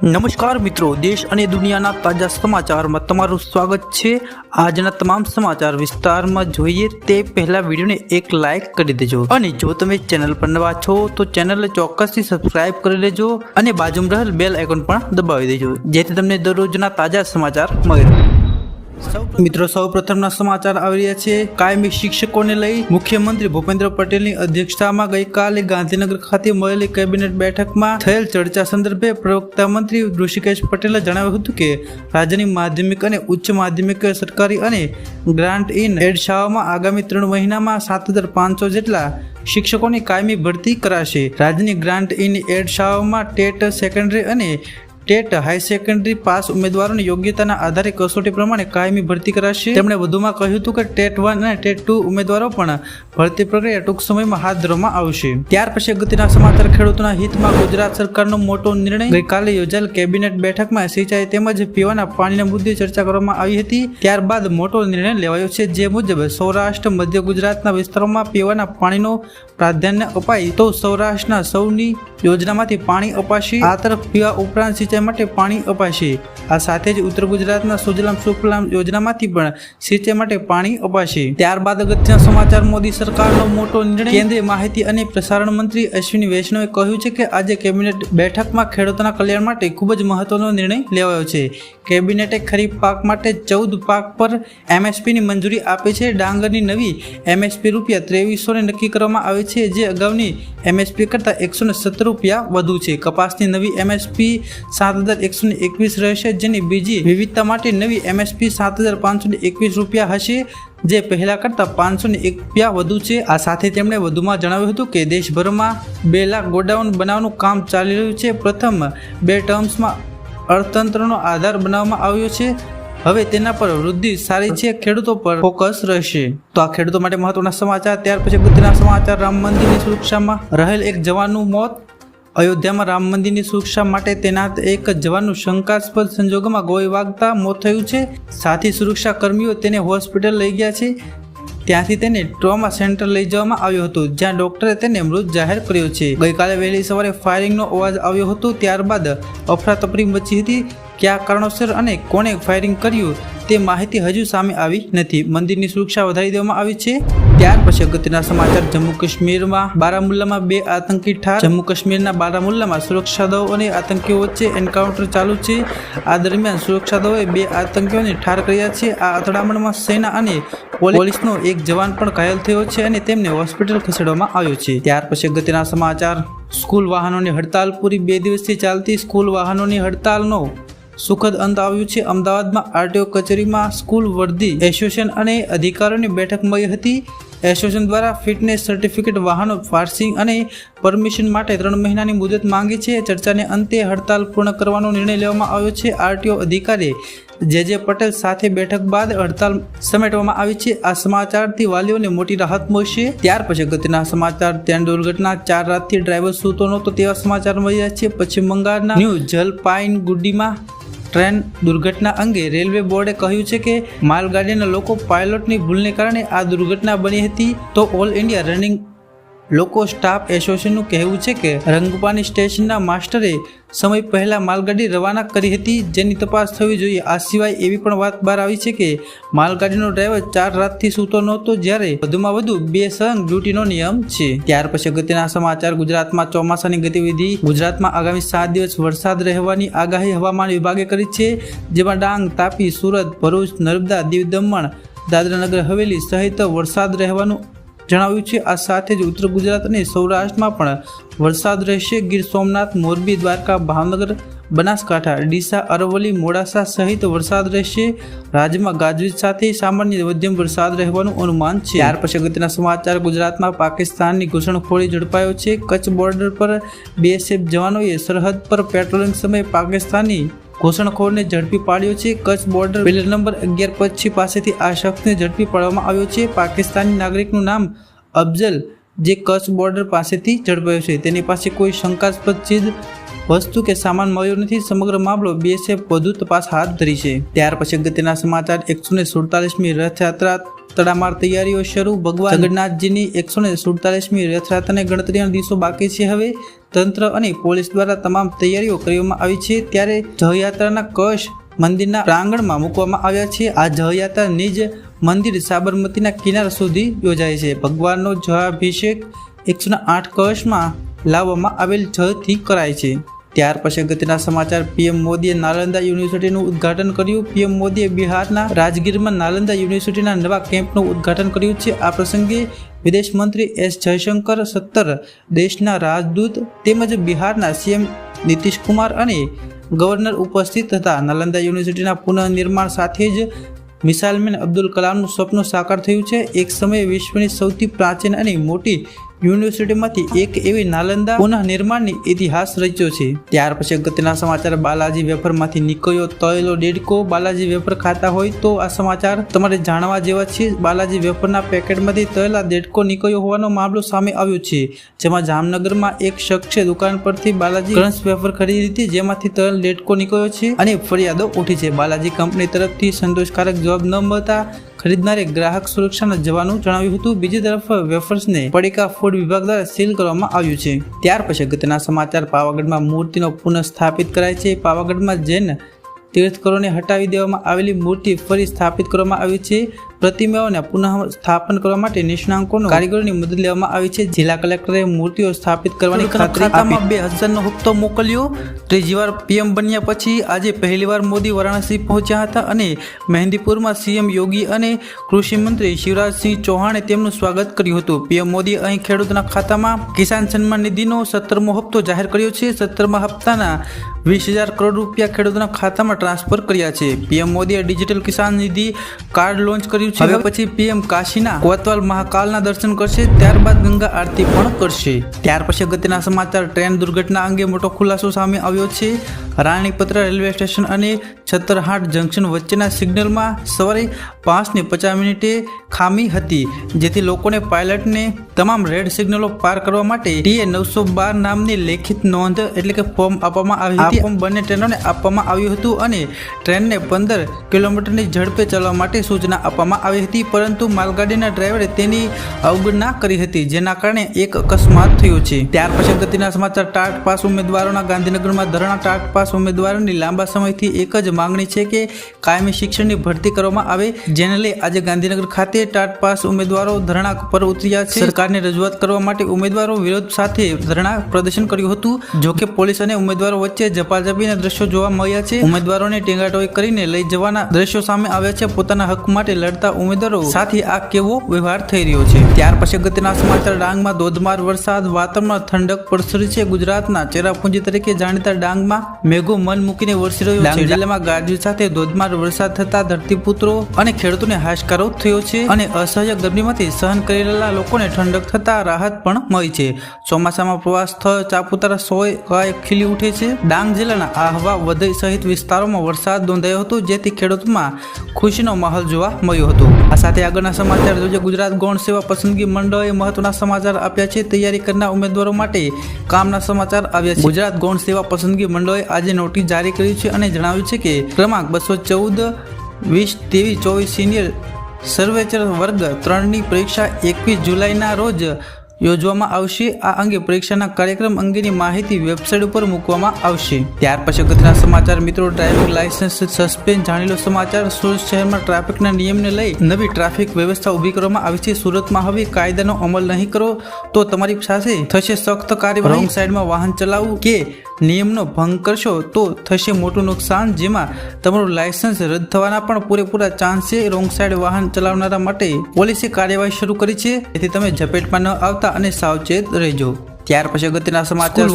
નમસ્કાર મિત્રો, દેશ અને દુનિયાના તાજા સમાચારમાં તમારું સ્વાગત છે। આજના તમામ સમાચાર વિસ્તારમાં જોઈએ તે પહેલા વિડીયોને એક લાઇક કરી દેજો અને જો તમે ચેનલ પર નવા છો તો ચેનલને ચોક્કસથી સબસ્ક્રાઇબ કરી લેજો અને બાજુમાં રહેલ બેલ આઇકોન પણ દબાવી દેજો જેથી તમને દરરોજના તાજા સમાચાર મળી રહે। મિત્રો સૌપ્રથમના સમાચાર આવી રહ્યા છે। કાયમી શિક્ષકોને લઈ મુખ્યમંત્રી ભૂપેન્દ્ર પટેલની અધ્યક્ષતામાં ગઈકાલે ગાંધીનગર ખાતે મળેલી કેબિનેટ બેઠકમાં થયેલ ચર્ચા સંદર્ભે પ્રવક્તા મંત્રી ઋષિકેશ પટેલે જણાવ્યું હતું કે રાજ્યની માધ્યમિક અને ઉચ્ચ માધ્યમિક સરકારી અને ગ્રાન્ટ ઇન એડ શાળાઓમાં આગામી 3 મહિનામાં 7,500 જેટલા શિક્ષકોની કાયમી ભરતી કરાશે। રાજ્યની ગ્રાન્ટ ઇન એડ શાળાઓમાં ટેટ સેકન્ડરી અને ટેટ હાઈ સેકન્ડરી પાસ ઉમેદવારોની યોગ્યતાના આધારે કસોટી પ્રમાણે કાયમી ભરતી કરાશે। તેમણે વધુમાં કહ્યું હતું કે ટેટ 1 અને ટેટ 2 ઉમેદવારો પણ ભરતી પ્રક્રિયા ટૂંક સમયમાં હાથ ધરવામાં આવશે। ત્યાર પછી અગત્યના સમાચાર ખેડૂતોના હિતમાં ગુજરાત સરકારનો મોટો નિર્ણય। ગઈકાલે યોજાયેલ કેબિનેટ બેઠકમાં સિંચાઈ તેમજ પીવાના પાણીના મુદ્દે ચર્ચા કરવામાં આવી હતી। ત્યારબાદ મોટો નિર્ણય લેવાયો છે, જે મુજબ સૌરાષ્ટ્ર મધ્ય ગુજરાતના વિસ્તારોમાં પીવાના પાણીનો પ્રાધાન્ય અપાય તો સૌરાષ્ટ્રના સૌની યોજનામાંથી પાણી અપાશે। આ તરફ પીવા ઉપરાંત સિંચાઈ માટે પાણી અપાશે। આ સાથે જ ઉત્તર ગુજરાતના સુજલામ સુફલામ યોજનામાંથી પણ સિંચાઈ માટે પાણી અપાશે। ત્યારબાદ અગત્યના સમાચાર મોદી સરકારનો મોટો નિર્ણય। કેન્દ્રીય માહિતી અને પ્રસારણ મંત્રી અશ્વિની વૈષ્ણવે કહ્યું છે કે આજે કેબિનેટ બેઠકમાં ખેડૂતોના કલ્યાણ માટે ખૂબ જ મહત્વનો નિર્ણય લેવાયો છે। કેબિનેટે ખરીફ પાક માટે 14 પાક પર એમએસપીની મંજૂરી આપી છે। ડાંગરની નવી એમએસપી ₹2300 નક્કી કરવામાં આવે છે, જે અગાઉની એમએસપી કરતાં 117 રૂપિયા વધુ છે। કપાસની નવી એમએસપી 7,121 રહેશે, જેની બીજી વિવિધતા માટે નવી એમએસપી 7,521 રૂપિયા હશે, જે પહેલા કરતાં 501 રૂપિયા વધુ છે। આ સાથે તેમણે વધુમાં જણાવ્યું હતું કે દેશભરમાં 2 લાખ ગોડાઉન બનાવવાનું કામ ચાલી રહ્યું છે। પ્રથમ 2 ટર્મ્સમાં અર્થતંત્રનો આધાર બનાવવામાં આવ્યો છે, હવે તેના પર વૃદ્ધિ સારી છે, ખેડૂતો પર ફોકસ રહેશે। તો આ ખેડૂતો માટે મહત્વના સમાચાર। ત્યાર પછી અગત્યના સમાચાર। રામ મંદિરની સુરક્ષામાં રહેલ એક જવાનનું મોત। અયોધ્યામાં રામ મંદિરની સુરક્ષા માટે તૈનાત એક જવાનનું શંકાસ્પદ સંજોગોમાં ગોળી વાગતા મોત થયું છે। સાથી સુરક્ષા કર્મીઓ તેને હોસ્પિટલ લઈ ગયા છે। ત્યાંથી તેને ટ્રોમા સેન્ટર લઈ જવામાં આવ્યો હતો, જ્યાં ડોક્ટરે તેને મૃત જાહેર કર્યો છે। ગઈકાલે વહેલી સવારે ફાયરિંગનો અવાજ આવ્યો હતો, ત્યારબાદ અફરાતફરી મચી હતી। કયા કારણોસર અને કોણે ફાયરિંગ કર્યું તે માહિતી હજુ સામે આવી નથી। મંદિરની સુરક્ષા વધારી દેવામાં આવી છે। ત્યાર પછી અગત્યના સમાચાર। જમ્મુ કાશ્મીરમાં બારામુલ્લામાં 2 આતંકી ઠાર। જમ્મુ કાશ્મીરના બારામુલ્લામાં સુરક્ષા દળો અને આતંકીઓ વચ્ચે એન્કાઉન્ટર ચાલુ છે। આ દરમિયાન સુરક્ષા દળોએ 2 આતંકીઓને ઠાર કર્યા છે। આ અથડામણમાં સેના અને પોલીસનો એક જવાન પણ ઘાયલ થયો છે અને તેમને હોસ્પિટલ ખસેડવામાં આવ્યો છે। ત્યાર પછી અગત્યના સમાચાર। સ્કૂલ વાહનોની હડતાલ પૂરી। 2 દિવસથી ચાલતી સ્કૂલ વાહનોની હડતાલનો સુખદ અંત આવ્યું છે। અમદાવાદમાં આરટીઓ કચેરીમાં સ્કૂલ વર્ધી એસોસિએશન અને અધિકારીઓની બેઠક મળી હતી। એસોસિએશન દ્વારા ફિટનેસ સર્ટિફિકેટ, વાહનો પાર્સિંગ અને પરમિશન માટે 3 મહિનાની મુદત માંગી છે। ચર્ચાને અંતે હડતાલ પૂર્ણ કરવાનો નિર્ણય લેવામાં આવ્યો છે। આરટીઓ અધિકારી જે પટેલ સાથે બેઠક બાદ હડતાલ સમેટવામાં આવી છે। આ સમાચારથી વાલીઓને મોટી રાહત મળશે। ત્યાર પછી અગત્યના સમાચાર। ટ્રેન દુર્ઘટના 4 રાતથી ડ્રાઈવર સૂતો નહોતો તેવા સમાચાર મળી રહ્યા છે। પશ્ચિમ બંગાળના ન્યૂ જલપાઈગુડીમાં ટ્રેન દુર્ઘટના અંગે રેલવે બોર્ડે કહ્યું છે કે માલગાડીના લોકો પાયલોટની ભૂલને કારણે આ દુર્ઘટના બની હતી। તો ઓલ ઇન્ડિયા રનિંગ લોકો સ્ટાફ એસોસિએશનનું કહેવું છે કે રંગપાની સ્ટેશનના માસ્ટરે સમય પહેલા માલગાડી રવાના કરી હતી, જેની તપાસ થવી જોઈએ। આ સિવાય એવી પણ વાત બહાર આવી છે કે માલગાડીનો ડ્રાઈવર 4 રાતથી સૂતો નહોતો, જ્યારે વધુમાં વધુ 2 સળંગ ડ્યુટીનો નિયમ છે। ત્યાર પછી અગત્યના સમાચાર। ગુજરાતમાં ચોમાસાની ગતિવિધિ। ગુજરાતમાં આગામી 7 દિવસ વરસાદ રહેવાની આગાહી હવામાન વિભાગે કરી છે, જેમાં ડાંગ, તાપી, સુરત, ભરૂચ, નર્મદા, દીવ, દમણ, દાદરા નગર હવેલી સહિત વરસાદ રહેવાનું જણાવ્યું છે। આ સાથે જ ઉત્તર ગુજરાત અને સૌરાષ્ટ્રમાં પણ વરસાદ રહેશે। ગીર સોમનાથ, મોરબી, દ્વારકા, ભાવનગર, બનાસકાંઠા, ડીસા, અરવલ્લી, મોડાસા સહિત વરસાદ રહેશે। રાજ્યમાં ગાજવીજ સાથે સામાન્ય મધ્યમ વરસાદ રહેવાનું અનુમાન છે। ત્યાર પછી અગત્યના સમાચાર। ગુજરાતમાં પાકિસ્તાનની ઘૂસણખોરી ઝડપાયો છે। કચ્છ બોર્ડર પર બીએસએફ જવાનોએ સરહદ પર પેટ્રોલિંગ સમયે પાકિસ્તાની ઘૂસણખોરને ઝડપી પાડ્યો છે। કચ્છ બોર્ડર પિલર નંબર 1125 પાસેથી આ શખ્સને ઝડપી પાડવામાં આવ્યો છે। પાકિસ્તાની નાગરિકનું નામ અફઝલ, જે કચ્છ બોર્ડર પાસેથી ઝડપાયો છે, તેની પાસે કોઈ શંકાસ્પદ ચીજ, વસ્તુ કે સામાન મળ્યો નથી। સમગ્ર મામલો બીએસએફ વધુ તપાસ હાથ ધરી છે। ત્યાર પછી અગત્યના સમાચાર। 147મી રથયાત્રા તડામાર તૈયારીઓ શરૂ. ભગવાન જગન્નાથજીની 147મી રથયાત્રાને ગણતરીના દિવસો બાકી છે. હવે તંત્ર અને પોલીસ દ્વારા તમામ તૈયારીઓ કરવામાં આવી છે. ત્યારે જળયાત્રાના કળશ મંદિરના પ્રાંગણમાં મૂકવામાં આવ્યા છે. આ જળયાત્રા નિજ મંદિર સાબરમતીના કિનારા સુધી યોજાય છે. ભગવાનનો જળાભિષેક 108 કળશમાં લાવવામાં આવેલ જળથી કરાય છે. ત્યાર પછી અગત્યના સમાચાર. પીએમ મોદીએ નાલંદા યુનિવર્સિટીનું ઉદ્ઘાટન કર્યું. પીએમ મોદીએ બિહારના રાજગીરમાં નાલંદા યુનિવર્સિટીના નવા કેમ્પનું ઉદ્ઘાટન કર્યું છે. આ પ્રસંગે વિદેશ મંત્રી એસ જયશંકર, 17 દેશના રાજદૂત તેમજ બિહારના સીએમ નીતિશ કુમાર અને ગવર્નર ઉપસ્થિત હતા. નાલંદા યુનિવર્સિટીના પુનઃનિર્માણ સાથે જ મિસાઇલમેન અબ્દુલ કલામનું સપનું સાકાર થયું છે. એક સમયે વિશ્વની સૌથી પ્રાચીન અને મોટી યુનિવર્સિટીમાંથી એક એવી નાલંદા પુનઃનિર્માણની ઇતિહાસ રચ્યો છે. ત્યાર પછી અગત્યના સમાચાર. બાલાજી વેફરમાંથી નીકળ્યો તળેલો દેડકો. બાલાજી વેફર ખાતા હોય તો આ સમાચાર તમારે જાણવા જેવા છે. બાલાજી વેફરના પેકેટમાંથી તળેલા દેડકો નીકળ્યો હોવાનો મામલો સામે આવ્યો છે. જેમાં જામનગરમાં એક શખ્સે દુકાન પરથી બાલાજી ક્રંચ વેફર ખરીદી હતી, જેમાંથી તળેલ દેડકો નીકળ્યો છે અને ફરિયાદો ઉઠી છે. બાલાજી કંપની તરફથી સંતોષકારક જવાબ ન મળતા ખરીદનારે ગ્રાહક સુરક્ષાના જવાનું જણાવ્યું હતું. બીજી તરફ વેફર્સને પડીકા ફૂડ વિભાગ દ્વારા સીલ કરવામાં આવ્યું છે. ત્યાર પછી અગત્યના સમાચાર. પાવાગઢમાં મૂર્તિનો પુનઃ સ્થાપિત કરાય છે. પાવાગઢમાં જૈન તીર્થકરોને હટાવી દેવામાં આવેલી મૂર્તિ ફરી સ્થાપિત કરવામાં આવી છે. પ્રતિમાઓને પુનઃ સ્થાપન કરવા માટે નિષ્ણાંતોનો કારીગરોની મદદ લેવામાં આવી છે. જિલ્લા કલેક્ટરે મૂર્તિઓ સ્થાપિત કરવાની ખાતરીમાં 2000નો હપ્તો મોકલ્યો. ત્રીજી વાર પીએમ બન્યા પછી આજે પહેલીવાર મોદી વારાણસી પહોંચ્યા હતા અને મહેંદીપુરમાં સીએમ યોગી અને કૃષિ મંત્રી શિવરાજસિંહ ચૌહાણે તેમનું સ્વાગત કર્યું હતું. પીએમ મોદી અહીં ખેડૂતોના ખાતામાં કિસાન સન્માન નિધિનો 17મો હપ્તો જાહેર કર્યો છે. 17મા હપ્તાના 20,000 કરોડ રૂપિયા ખેડૂતોના ખાતામાં ટ્રાન્સફર કર્યા છે. પીએમ મોદીએ ડિજિટલ કિસાન નિધિ કાર્ડ લોન્ચ કર્યું છે. હવે પછી પીએમ કાશીના કોતવાલ મહાકાલના દર્શન કરશે, ત્યારબાદ ગંગા આરતી પણ કરશે. ત્યાર પછી અગત્યના સમાચાર. ટ્રેન દુર્ઘટના અંગે મોટો ખુલાસો સામે આવ્યો છે. રાણીપત્ર રેલવે સ્ટેશન અને છત્તરહાટ જંકશન વચ્ચેના સિગ્નલમાં સવારે 5:50 ખામી હતી, જેથી લોકોને પાયલટને તમામ રેડ સિગ્નલો પાર કરવા માટે TA-912 નામની લેખિત નોંધ એટલે કે ફોર્મ આપવામાં આવી હતી. આ ફોર્મ બંને ટ્રેનોને આપવામાં આવ્યું હતું અને ટ્રેનને 15 કિલોમીટરની ઝડપે ચાલવા માટે સૂચના આપવામાં આવી હતી, પરંતુ માલગાડીના ડ્રાઈવરે તેની અવગણના કરી હતી, જેના કારણે એક અકસ્માત થયો છે. ત્યાર પછી અગત્યના સમાચાર. ટાટ પાસ ઉમેદવારોના ગાંધીનગરમાં ધરણા. ટાટ પાસ ઉમેદવારોની લાંબા સમયથી એક જ માંગણી છે કે કાયમી શિક્ષણની ભરતી કરવામાં આવે, જેને લઈ આજે ગાંધીનગર ખાતે ટાટ પાસ ઉમેદવારો ધરણા પર ઉતર્યા છે. સરકારને રજૂઆત કરવા માટે ઉમેદવારો વિરોધ સાથે ધરણા પ્રદર્શન કર્યું હતું. જોકે પોલીસ અને ઉમેદવારો વચ્ચે ઝપાઝપીના દ્રશ્યો જોવા મળ્યા છે. ઉમેદવારોને ટેંગાટોઈ કરીને લઈ જવાના દ્રશ્યો સામે આવ્યા છે. પોતાના હક માટે લડતા ઉમેદવારો સાથે આ કેવો વ્યવહાર થઈ રહ્યો છે. ત્યાર પછી અગત્યના સમાચાર. ડાંગમાં ધોધમાર વરસાદ. વાતાવરણમાં ઠંડક પ્રસરી છે. ગુજરાતના ચેરાપુંજી તરીકે જાણીતા ડાંગમાં મેઘો મન મૂકીને વરસી રહ્યો છે. ડાંગ જિલ્લામાં ગાજવીજ સાથે ધોધમાર વરસાદ થતા ધરતીપુત્રો અને ખેડૂતોને હાશકારો થયો છે અને અસહ્ય ગરમીમાંથી સહન કરી રહેલા લોકોને ઠંડક થતા રાહત પણ મળી છે. ચોમાસામાં પ્રવાસ સ્થળ સાપુતારા 100 ખીલી ઉઠે છે. ડાંગ જિલ્લાના આહવા, વઘઈ સહિત વિસ્તારોમાં વરસાદ નોંધાયો હતો, જેથી ખેડૂતોમાં ખુશીનો માહોલ જોવા મળ્યો હતો. આ સાથે આગળના સમાચાર જોઈએ. ગુજરાત ગૌણ સેવા પસંદગી મંડળે મહત્વના સમાચાર આપ્યા છે. તૈયારી કરનાર ઉમેદવારો માટે કામના સમાચાર આવ્યા છે. ગુજરાત ગૌણ સેવા પસંદગી મંડળે આજે નોટિસ જારી કરી છે અને જણાવ્યું છે કે ક્રમાંક 214, 20, 23, 24 સિનિયર સર્વેચર વર્ગ 3ની પરીક્ષા 21 જુલાઈના રોજ યોજવામાં આવશે. આ અંગે પરીક્ષાના કાર્યક્રમ અંગેની માહિતી વેબસાઇટ ઉપર મૂકવામાં આવશે. ત્યાર પછી અગત્યના સમાચાર. મિત્રો, ડ્રાઇવિંગ લાયસન્સ સસ્પેન્ડ. જાણી લો સમાચાર. સુરત શહેરમાં ટ્રાફિકના નિયમને લઈ નવી ટ્રાફિક વ્યવસ્થા ઊભી કરવામાં આવી છે. સુરતમાં હવે કાયદાનો અમલ નહીં કરો તો તમારી સાથે થશે સખ્ત કાર્યવાહી. રોંગ સાઈડમાં વાહન ચલાવવું કે નિયમનો ભંગ કરશો તો થશે મોટું નુકસાન, જેમાં તમારું લાયસન્સ રદ થવાના પણ પૂરેપૂરા ચાન્સ છે. રોંગ સાઈડ વાહન ચલાવનારા માટે પોલીસે કાર્યવાહી શરૂ કરી છે, તેથી તમે ઝપેટમાં ન આવતા અને સાવચેત રહેજો. ત્યાર પછી અગત્યના સમાચાર.